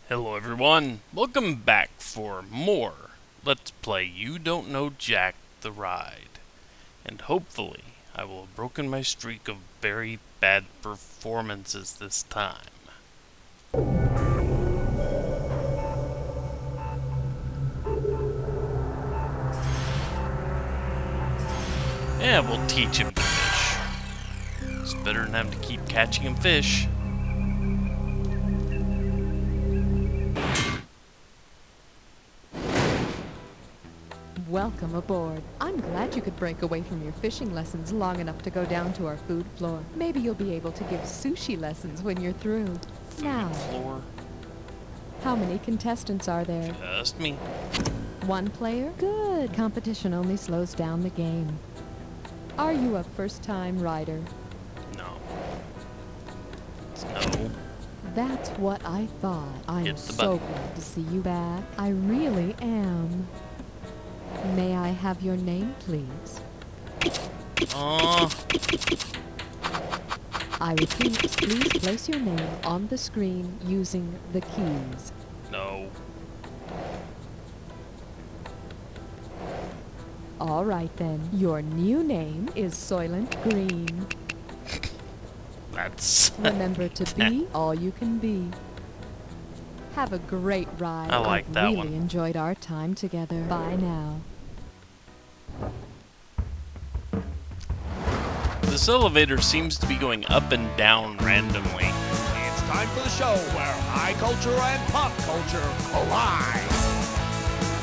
Hello everyone, welcome back for more Let's Play You Don't Know Jack the Ride. And hopefully I will have broken my streak of very bad performances this time. Yeah, we'll teach him to fish. It's better than having to keep catching him fish. Welcome aboard. I'm glad you could break away from your fishing lessons long enough to go down to our food floor. Maybe you'll be able to give sushi lessons when you're through. Now, Floor. how many contestants are there? Just me. One player? Good. Competition only slows down the game. Are you a first-time rider? No. No. That's what I thought. I'm Hit the so button. glad to see you back. I really am. May I have your name, please? I repeat, please place your name on the screen using the keys. No. All right then. Your new name is Soylent Green. That's... Remember to be all you can be. Have a great ride. I like I've that really one. enjoyed our time together. Bye now. This elevator seems to be going up and down randomly. It's time for the show where high culture and pop culture collide.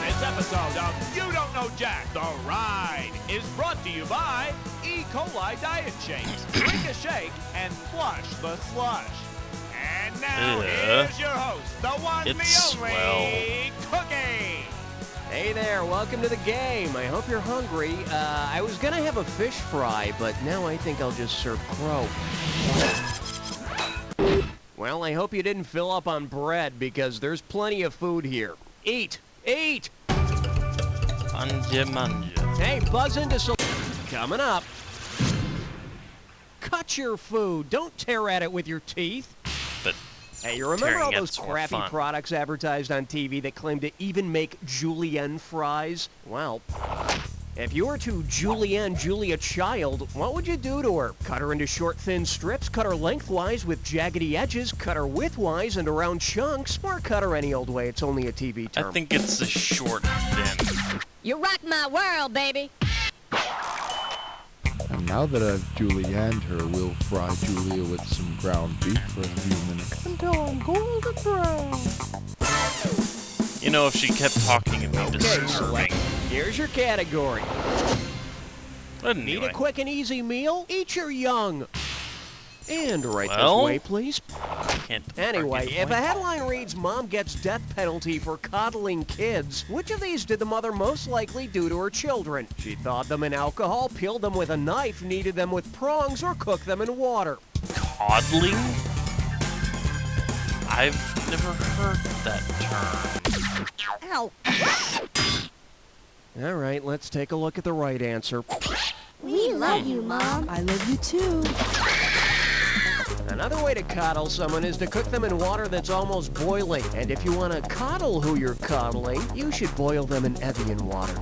This episode of You Don't Know Jack the Ride is brought to you by E. coli diet shakes. Drink a shake and flush the slush. And now here's your host, the one, It's the only, Cookie. Hey there, welcome to the game. I hope you're hungry. I was gonna have a fish fry, but now I think I'll just serve crow. Well, I hope you didn't fill up on bread because there's plenty of food here. Eat! Eat! Manja manja. Hey, buzz into coming up. Cut your food. Don't tear at it with your teeth. But Hey, you remember all tearing those at's more crappy fun. products advertised on TV that claim to even make julienne fries? Well, if you were to julienne Julia Child, what would you do to her? Cut her into short, thin strips, cut her lengthwise with jaggedy edges, cut her widthwise into round chunks, or cut her any old way. It's only a TV term. I think it's the short thin. You rock my world, baby. And now that I've julienned her, we'll fry Julia with some ground beef for a few minutes until I'm golden brown. You know, if she kept talking, it'd be Okay, disturbing. select. Here's your category. But Need anyway, a quick and easy meal? Eat your young. And right Well, this way, please. can't Anyway, argue the if a point. headline reads, Mom gets death penalty for coddling kids, which of these did the mother most likely do to her children? She thawed them in alcohol, peeled them with a knife, kneaded them with prongs, or cooked them in water. Coddling? I've never heard that term. Ow. All right, let's take a look at the right answer. We love you, Mom. I love you too. Another way to coddle someone is to cook them in water that's almost boiling. And if you want to coddle who you're coddling, you should boil them in Evian water.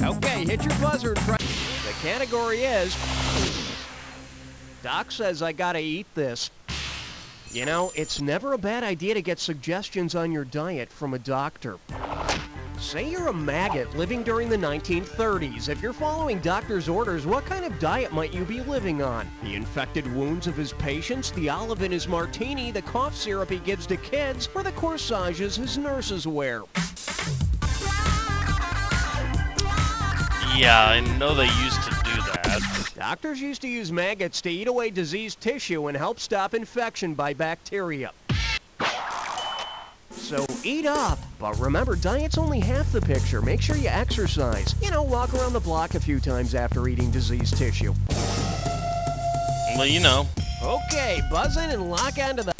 Okay, hit your buzzer. The category is... Doc says I gotta eat this. You know, it's never a bad idea to get suggestions on your diet from a doctor. Say you're a maggot living during the 1930s. If you're following doctor's orders, what kind of diet might you be living on? The infected wounds of his patients, the olive in his martini, the cough syrup he gives to kids, or the corsages his nurses wear? Yeah, I know they used to do that. Doctors used to use maggots to eat away diseased tissue and help stop infection by bacteria. So eat up. But remember, diet's only half the picture. Make sure you exercise. You know, walk around the block a few times after eating diseased tissue. Well, you know. Okay, buzz in and lock onto the...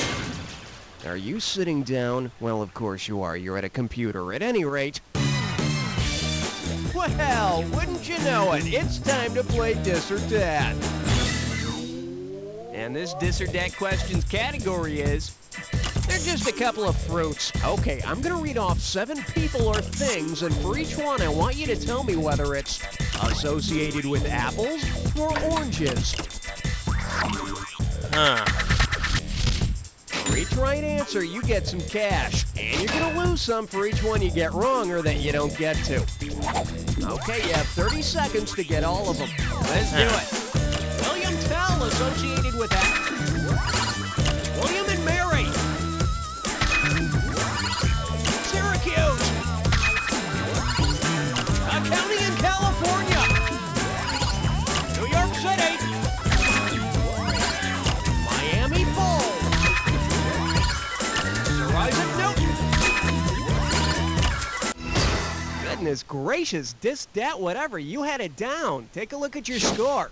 Are you sitting down? Well, of course you are. You're at a computer. At any rate... Well, wouldn't you know it? It's time to play Dis or Dat. And this Dis or Dat questions category is... just a couple of fruits. Okay, I'm gonna read off 7 people or things, and for each one, I want you to tell me whether it's associated with apples or oranges. For each right answer, you get some cash. And you're gonna lose some for each one you get wrong or that you don't get to. Okay, you have 30 seconds to get all of them. Let's do it. William Tell associated with apples. William and Mary. Syracuse. A county in California. New York City. Miami Falls. Sir Isaac Newton. Goodness gracious, this, that, whatever. You had it down. Take a look at your score.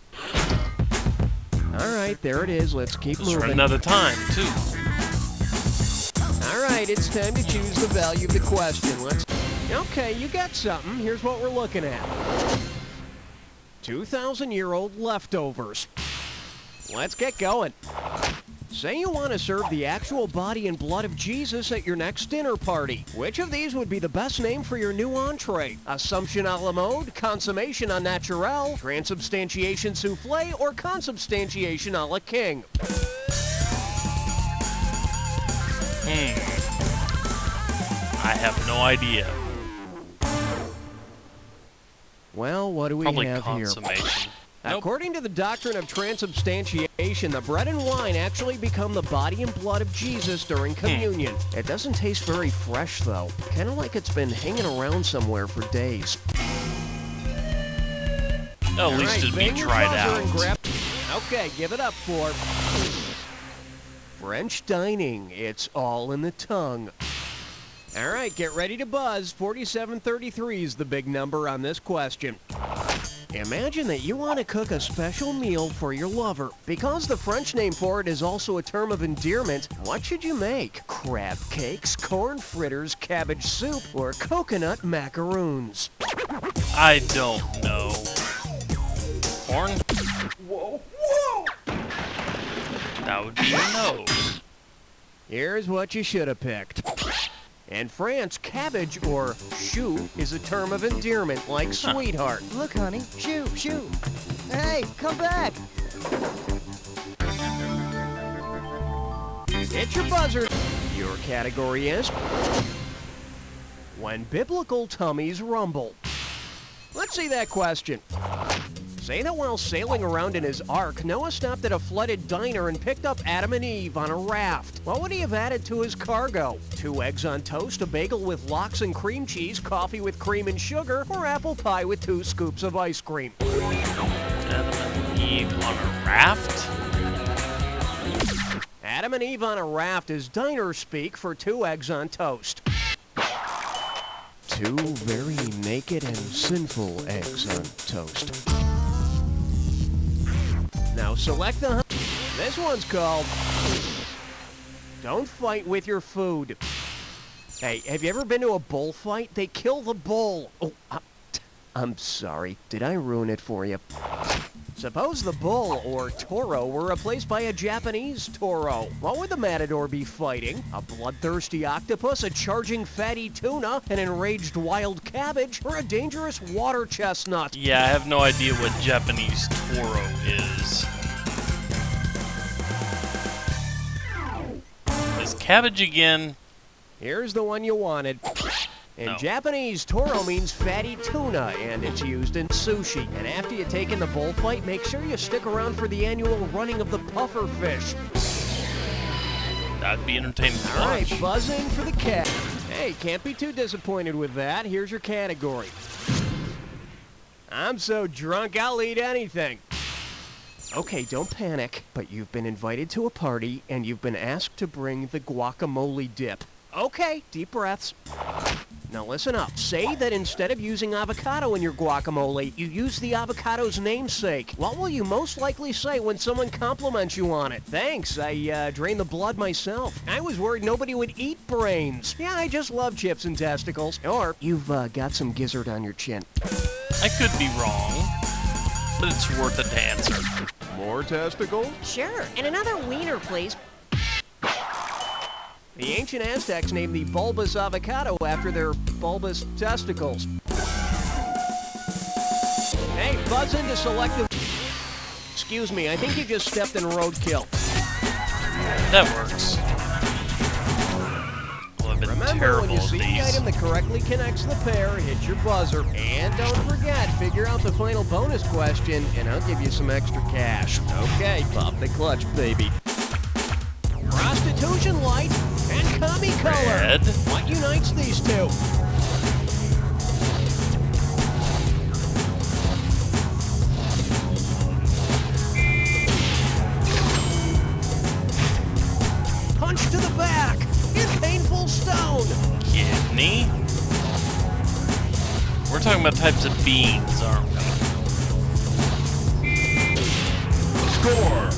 All right, there it is. Let's keep Just moving. running out of time, too. All right, it's time to choose the value of the question. Okay, you got something. Here's what we're looking at. 2,000-year-old leftovers. Let's get going. Say you want to serve the actual body and blood of Jesus at your next dinner party. Which of these would be the best name for your new entree? Assumption à la mode, consommation à naturel, transubstantiation soufflé, or consubstantiation à la king? I have no idea. Well, what do we Probably have here? consummation. Nope. According to the doctrine of transubstantiation, the bread and wine actually become the body and blood of Jesus during communion. It doesn't taste very fresh, though. Kind of like it's been hanging around somewhere for days. At least it'd be bang your dried buzzer and out. grab- Okay, give it up for French dining. It's all in the tongue. All right, get ready to buzz. 4733 is the big number on this question. Imagine that you want to cook a special meal for your lover. Because the French name for it is also a term of endearment, what should you make? Crab cakes, corn fritters, cabbage soup, or coconut macaroons? I don't know. Corn? Whoa, whoa! That would be a no. Here's what you should have picked. In France, cabbage or chou is a term of endearment like sweetheart. Look, honey. Shoo, shoo. Hey, come back. Hit your buzzer. Your category is when biblical tummies rumble. Let's see that question. Say that while sailing around in his ark, Noah stopped at a flooded diner and picked up Adam and Eve on a raft. What would he have added to his cargo? 2 eggs on toast, a bagel with lox and cream cheese, coffee with cream and sugar, or apple pie with 2 scoops of ice cream? Adam and Eve on a raft? Adam and Eve on a raft is diner speak for 2 eggs on toast. 2 very naked and sinful eggs on toast. Now select the... This one's called... Don't fight with your food. Hey, have you ever been to a bullfight? They kill the bull. Oh, I'm sorry. Did I ruin it for you? Suppose the bull, or taureau, were replaced by a Japanese taureau. What would the matador be fighting? A bloodthirsty octopus, a charging fatty tuna, an enraged wild cabbage, or a dangerous water chestnut? Yeah, I have no idea what Japanese toro is. Is cabbage again? Here's the one you wanted. In No. Japanese, toro means fatty tuna, and it's used in sushi. And after you take in the bullfight, make sure you stick around for the annual running of the puffer fish. That'd be entertaining to All right, watch. buzzing for the cat. Hey, can't be too disappointed with that. Here's your category. I'm so drunk I'll eat anything. Okay, don't panic, but you've been invited to a party, and you've been asked to bring the guacamole dip. Okay, deep breaths. Now listen up. Say that instead of using avocado in your guacamole, you use the avocado's namesake. What will you most likely say when someone compliments you on it? Thanks, I drained the blood myself. I was worried nobody would eat brains. Yeah, I just love chips and testicles. Or, you've got some gizzard on your chin. I could be wrong, but it's worth it to answer. More testicles? Sure, and another wiener, please. The ancient Aztecs named the bulbous avocado after their bulbous testicles. Hey, buzz into selective... Excuse me, I think you just stepped in roadkill. That works. Well, I've been Remember, terrible when you at see the these. item that correctly connects the pair, hit your buzzer. And don't forget, figure out the final bonus question, and I'll give you some extra cash. Okay, pop the clutch, baby. Prostitution light and commie color. Red. What unites these two? Punch to the back. In painful stone. Kidney. We're talking about types of beans, aren't we? Score.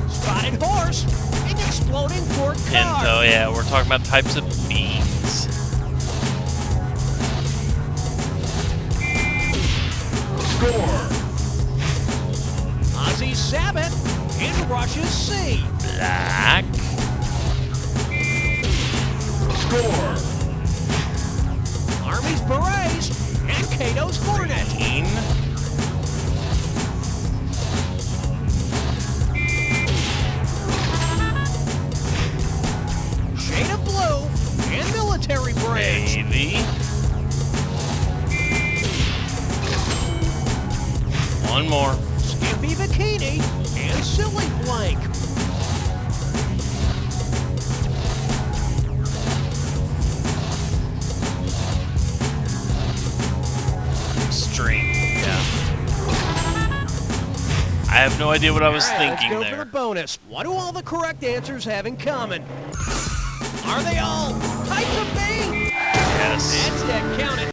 Spotted horse. An exploding Ford car. Pinto, yeah, we're talking about types of beans. Score. Ozzy Sabbath in Russia's sea. Black. Score. Army's berets and Cato's Hornet. Green. Shade of blue and military branch. Navy. One more. Skimpy bikini and silly blank. Extreme. Yeah. I have no idea what I was All right, thinking let's go for there. the bonus. What do all the correct answers have in common? Are they all types of beans? Yes. That's it, count it.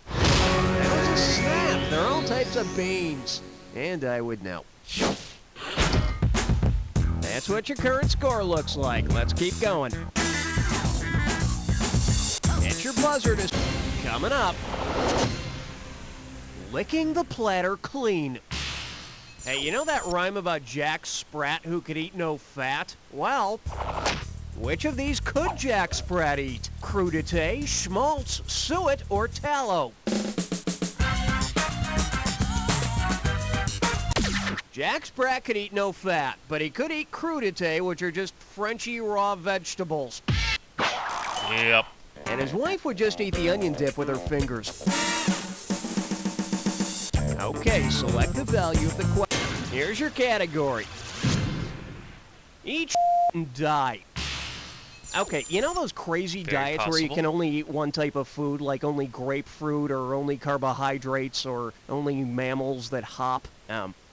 That was a snap. They're all types of beans. And I would know. That's what your current score looks like. Let's keep going. Hit your buzzer to... Coming up. Licking the platter clean. Hey, you know that rhyme about Jack Sprat who could eat no fat? Well, which of these could Jack Sprat eat? Crudité, schmaltz, suet, or tallow? Jack Sprat could eat no fat, but he could eat crudité, which are just Frenchy raw vegetables. Yep. And his wife would just eat the onion dip with her fingers. Okay, select the value of the question. Here's your category. Eat and die. Okay, you know those crazy Very diets where you possible. can only eat one type of food, like only grapefruit or only carbohydrates or only mammals that hop?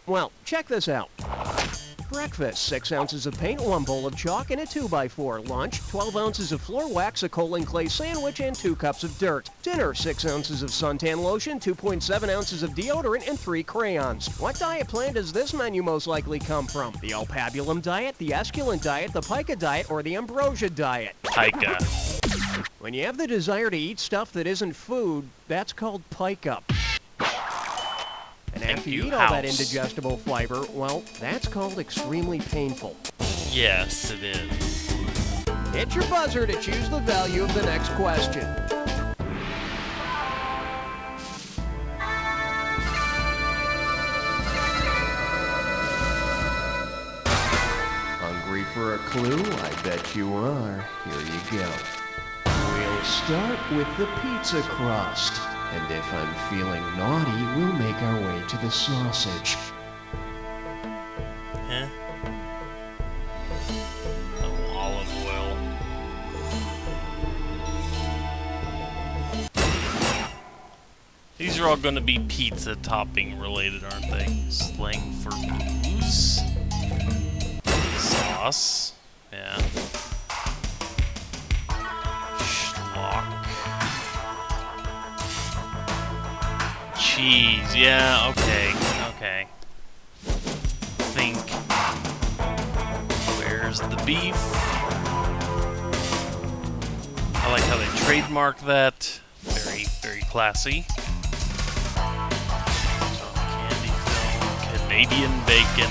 Well, check this out. Breakfast, 6 ounces of paint, 1 bowl of chalk, and a 2x4. Lunch, 12 ounces of floor wax, a coal and clay sandwich, and 2 cups of dirt. Dinner, 6 ounces of suntan lotion, 2.7 ounces of deodorant, and 3 crayons. What diet plan does this menu most likely come from? The Alpabulum diet, the Esculent diet, the Pica diet, or the Ambrosia diet? Pica. When you have the desire to eat stuff that isn't food, that's called pica. And Thank after you you, eat all that House. indigestible fiber, well, that's called extremely painful. Yes, it is. Hit your buzzer to choose the value of the next question. Hungry for a clue? I bet you are. Here you go. We'll start with the pizza crust. And if I'm feeling naughty, we'll make our way to the sausage. Huh? Oh, olive oil. These are all going to be pizza topping related, aren't they? Slang for booze. Sauce. Yeah. Schlock. Cheese. Yeah, okay. Okay. Think. Where's the beef? I like how they trademark that. Very, very classy. So, candy film, Canadian bacon.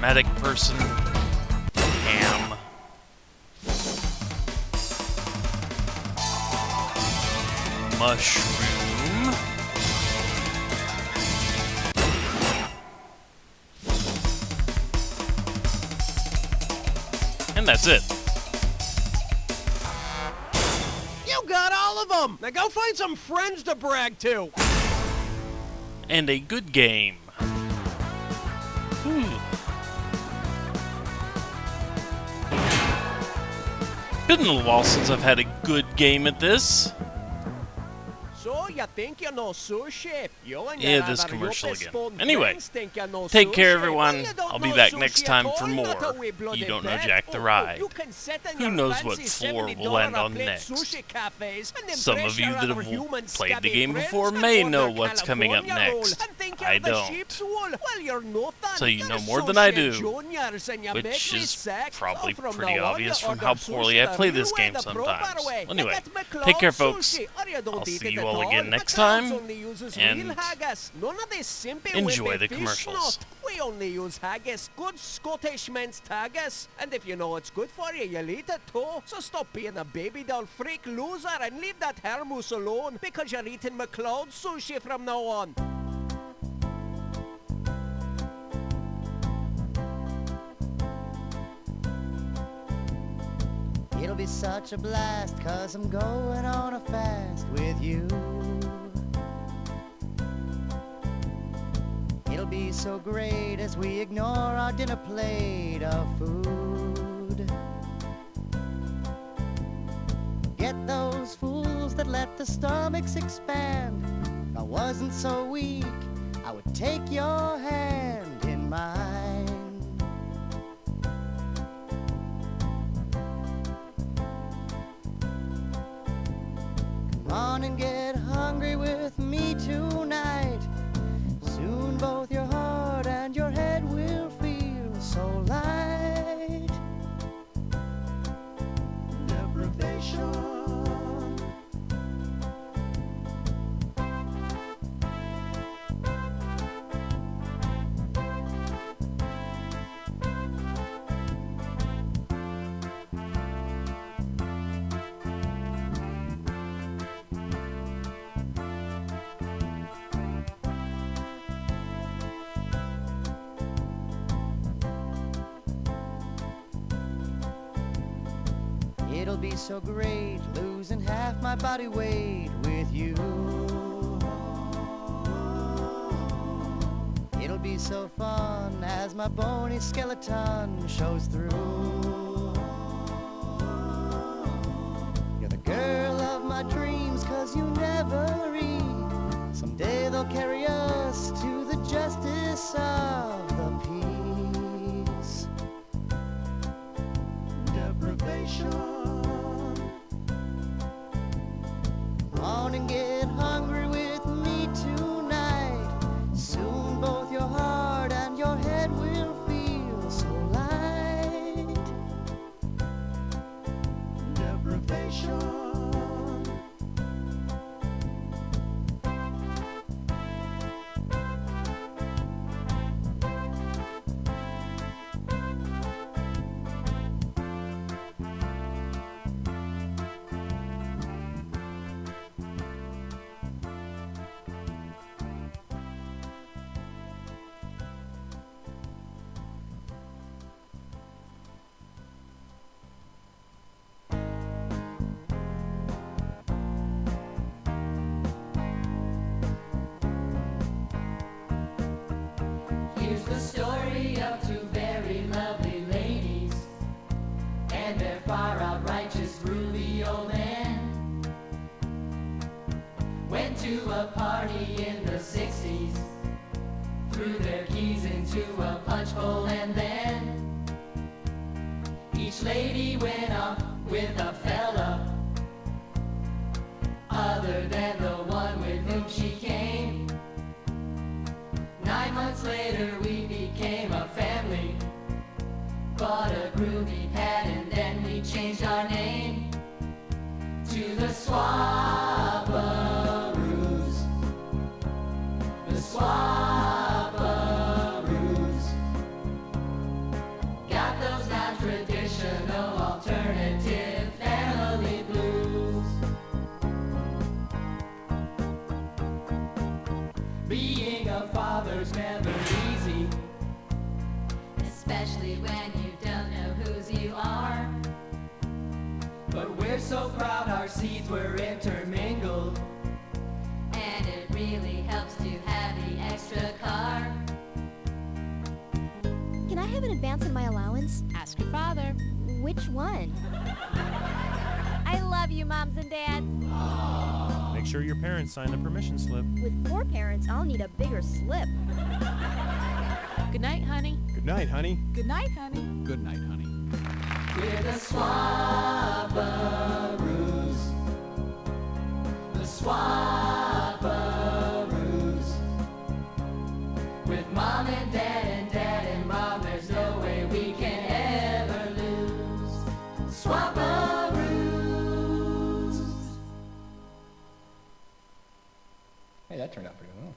dramatic person. Ham. Mushroom. And that's it. You got all of them! Now go find some friends to brag to! And a good game. Whew. Been a little while since I've had a good game at this. So, you think you know sushi? You and Yeah, your this other commercial yuppie again. spoon Anyway, friends think you know take sushi. care, everyone. Well, you don't I'll be know back sushi next at time all, for not more a wee bloody You Don't Know bit. Jack the Oh, Ride. you can sit in Who your knows what fancy floor $70 we'll land a on plate next. sushi cafes and Some impress of you your that other have human played the scabby game friends before and may order know what's coming up California roll next. and think I you're the don't. sheep's wool. Well, you're nothing. So you know You're more than I sushi do, juniors and you make which me is sick. probably So from pretty now on, obvious you from order how sushi poorly I the play real this way, game the proper sometimes. way. Anyway, Get McLeod take care, folks. sushi, or you don't I'll eat see it you at all all. again next McLeod's time, only uses and real haggis. None of this simpy enjoy wimpy the fish commercials. nut. We only use haggis, good Scottish minced haggis. And if you know it's good for you, you'll eat it too. So stop being a baby doll freak loser and leave that hair mousse alone, because you're eating McLeod sushi from now on. It'll be such a blast, 'cause I'm going on a fast with you. It'll be so great as we ignore our dinner plate of food. Get those fools that let the stomachs expand. If I wasn't so weak, I would take your hand in mine. Come on and get hungry with me tonight. Soon both your heart and your head will feel so light. Deprivation. It'll be so great, losing half my body weight with you. It'll be so fun as my bony skeleton shows through. You're the girl of my dreams, 'cause you never read. Someday they'll carry us to the justice of the peace. Deprivation. On and get hungry with me tonight. Soon both your heart and your head will feel so light. Deprivation. Here's the story of two very lovely ladies and their far out righteous groovy old man. Went to a party in the 60s, threw their keys into a punch bowl, and then each lady went off with a fella other than the one with whom she came. 9 months later we became a family, bought a groovy pad, and then we changed our name to the Swabbaroos. The Swabbaroos. We're so proud our seeds were intermingled. And it really helps to have the extra car. Can I have an advance on my allowance? Ask your father. Which one? I love you, moms and dads. Make sure your parents sign the permission slip. With 4 parents, I'll need a bigger slip. Good night, honey. Good night, honey. Good night, honey. Good night, honey. We're the Swabbaroos. The Swabbaroos. With mom and dad and mom, there's no way we can ever lose. Swabbaroos. Hey, that turned out pretty well.